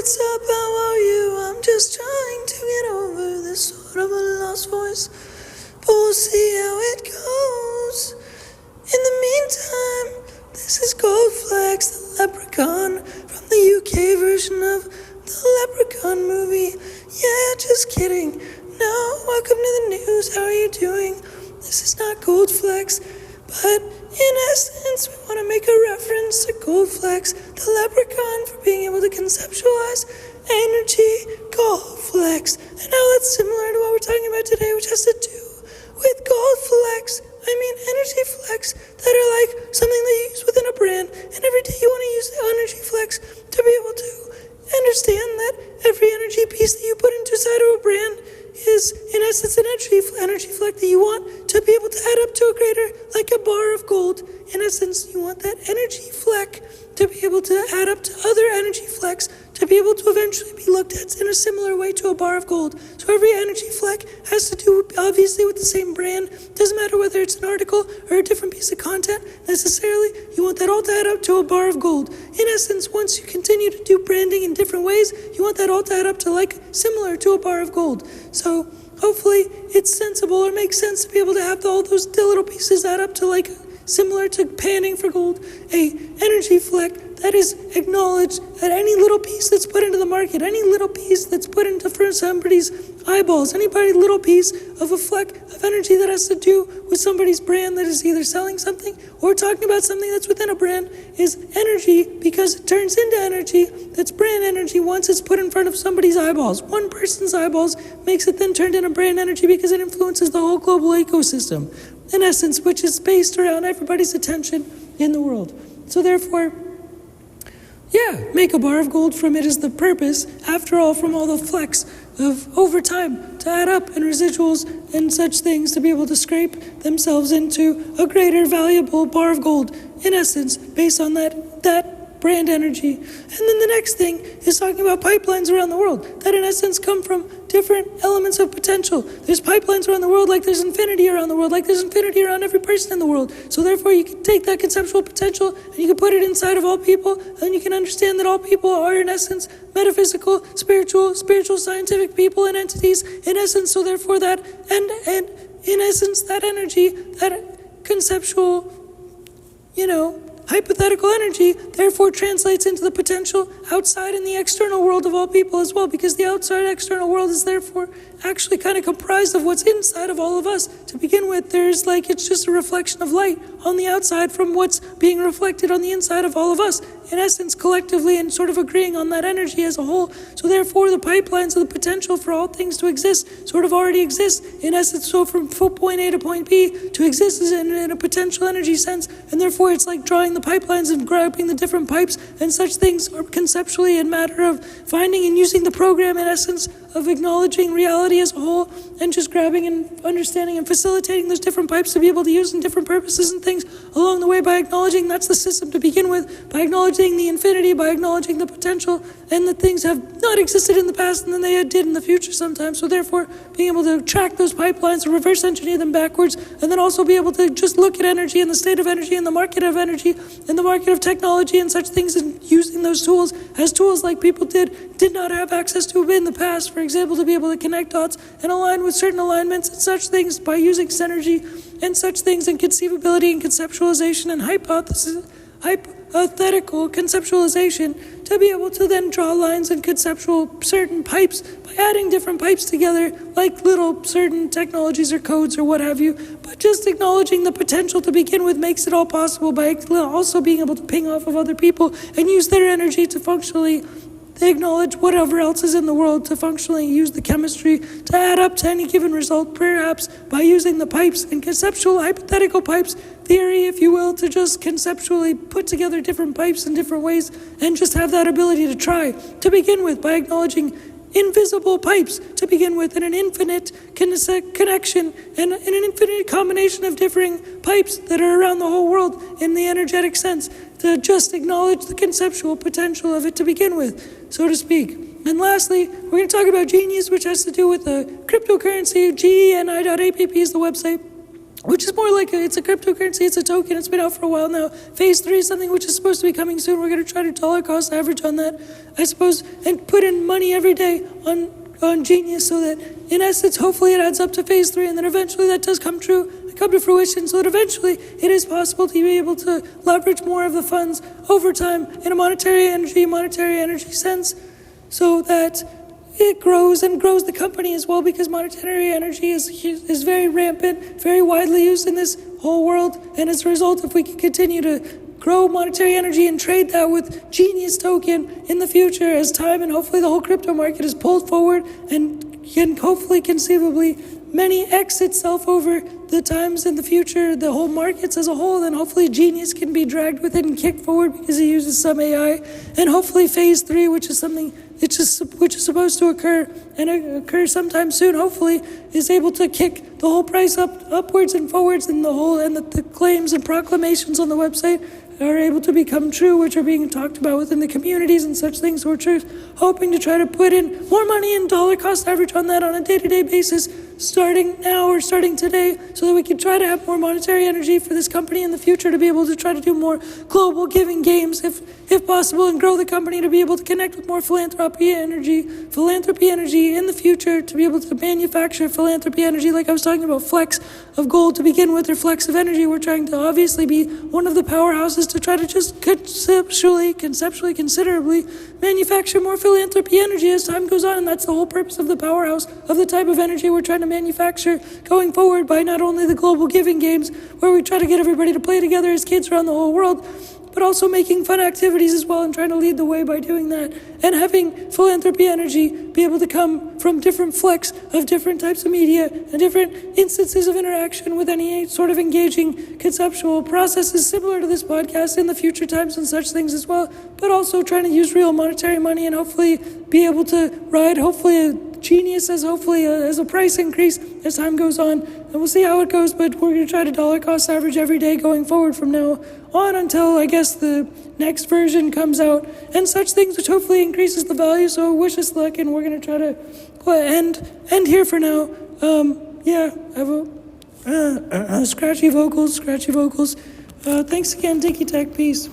what's up, how are you? I'm just trying to get over this sort of a lost voice, but we'll see how it goes. In the meantime, this is Gold Flecks, the leprechaun, from the UK version of the Leprechaun movie. Yeah, just kidding. No, welcome to the news, how are you doing? This is not Gold Flecks, but in essence, we want to make a reference to Gold Flecks, the leprechaun, for being able to conceptualize energy, Gold Flecks, and how that's similar to what we're talking about today, which has to do with Gold Flecks. Energy flecks that are like something that you use within a brand, and every day you want to use the energy flecks to be able to understand that every energy piece that you put into side of a brand is, in essence, an energy fleck that you want to be able to add up to a greater, like a bar of gold. In essence, you want that energy fleck to be able to add up to other energy flecks to be able to eventually be looked at in a similar way to a bar of gold. So every energy fleck has to do, obviously, with the same brand. Doesn't matter whether it's an article or a different piece of content, necessarily. You want that all to add up to a bar of gold. In essence, once you continue to do branding in different ways, you want that all to add up to, like, similar to a bar of gold. So hopefully it's sensible or makes sense to be able to have all those little pieces add up to, like, similar to panning for gold, a energy fleck that is acknowledged that any little piece that's put into the market, any little piece that's put into for somebody's eyeballs, anybody little piece of a fleck of energy that has to do with somebody's brand that is either selling something or talking about something that's within a brand is energy, because it turns into energy. That's brand energy once it's put in front of somebody's eyeballs. One person's eyeballs makes it then turned into brand energy because it influences the whole global ecosystem, in essence, which is based around everybody's attention in the world. So therefore, make a bar of gold from it is the purpose, after all, from all the flecks of over time to add up and residuals and such things to be able to scrape themselves into a greater valuable bar of gold, in essence, based on that brand energy. And then the next thing is talking about pipelines around the world that in essence come from different elements of potential. There's pipelines around the world like there's infinity around the world, like there's infinity around every person in the world. So therefore you can take that conceptual potential and you can put it inside of all people, and you can understand that all people are in essence metaphysical, spiritual, scientific people and entities in essence. So therefore that and in essence that energy, that conceptual, hypothetical energy, therefore translates into the potential outside in the external world of all people as well, because the outside external world is therefore actually kind of comprised of what's inside of all of us. To begin with, it's just a reflection of light on the outside from what's being reflected on the inside of all of us, in essence, collectively, and sort of agreeing on that energy as a whole. So therefore, the pipelines of the potential for all things to exist sort of already exist, in essence. So from point A to point B to exist is in a potential energy sense, and therefore it's like drawing the pipelines and grabbing the different pipes, and such things are conceptually a matter of finding and using the program, in essence, of acknowledging reality as a whole, and just grabbing and understanding and facilitating those different pipes to be able to use in different purposes and things along the way, by acknowledging that's the system to begin with, by acknowledging the infinity, by acknowledging the potential, and that things have not existed in the past and then they did in the future sometimes. So therefore, being able to track those pipelines and reverse engineer them backwards, and then also be able to just look at energy and the state of energy and the market of energy and the market of technology and such things, and using those tools as tools like people did not have access to in the past. For example, to be able to connect dots and align with certain alignments and such things by using synergy and such things, and conceivability and conceptualization and hypothetical conceptualization, to be able to then draw lines and conceptual certain pipes by adding different pipes together, like little certain technologies or codes or what have you. But just acknowledging the potential to begin with makes it all possible, by also being able to ping off of other people and use their energy to functionally acknowledge whatever else is in the world, to functionally use the chemistry to add up to any given result, perhaps by using the pipes and conceptual hypothetical pipes theory, if you will, to just conceptually put together different pipes in different ways, and just have that ability to try to begin with, by acknowledging invisible pipes to begin with, and an infinite connection and an infinite combination of differing pipes that are around the whole world in the energetic sense, to just acknowledge the conceptual potential of it to begin with, so to speak. And lastly, we're going to talk about Genius, which has to do with the cryptocurrency. GENI.app is the website. which is more like it's a cryptocurrency, it's a token, it's been out for a while now. Phase 3 is something which is supposed to be coming soon. We're going to try to dollar cost average on that, I suppose, and put in money every day on Genius so that, in essence, hopefully it adds up to phase 3, and then eventually that does come to fruition, so that eventually it is possible to be able to leverage more of the funds over time in a monetary energy sense, so that it grows the company as well, because monetary energy is very rampant, very widely used in this whole world, and as a result, if we can continue to grow monetary energy and trade that with Genius token in the future as time and hopefully the whole crypto market is pulled forward and can hopefully conceivably many X itself over the times in the future, the whole markets as a whole, then hopefully Genius can be dragged with it and kicked forward because it uses some AI, and hopefully phase 3, which is something which is supposed to occur sometime soon, hopefully, is able to kick the whole price upwards and forwards, and the claims and proclamations on the website are able to become true, which are being talked about within the communities and such things. So we're hoping to try to put in more money and dollar cost average on that on a day-to-day basis, starting now or starting today, so that we can try to have more monetary energy for this company in the future to be able to try to do more global giving games if possible, and grow the company to be able to connect with more philanthropy energy in the future, to be able to manufacture philanthropy energy, like I was talking about flecks of gold to begin with, or flecks of energy. We're trying to obviously be one of the powerhouses to try to just conceptually, considerably manufacture more philanthropy energy as time goes on, and that's the whole purpose of the powerhouse of the type of energy we're trying to manufacture going forward, by not only the global giving games where we try to get everybody to play together as kids around the whole world, but also making fun activities as well and trying to lead the way by doing that, and having philanthropy energy be able to come from different flecks of different types of media and different instances of interaction with any sort of engaging conceptual processes similar to this podcast in the future times and such things as well, but also trying to use real monetary money and hopefully be able to ride a Genius as a price increase as time goes on, and we'll see how it goes, but we're going to try to dollar cost average every day going forward from now on until I guess the next version comes out and such things, which hopefully increases the value. So wish us luck, and we're going to try to end here for now. I have scratchy vocals. Thanks again, DINKY Tech. Peace.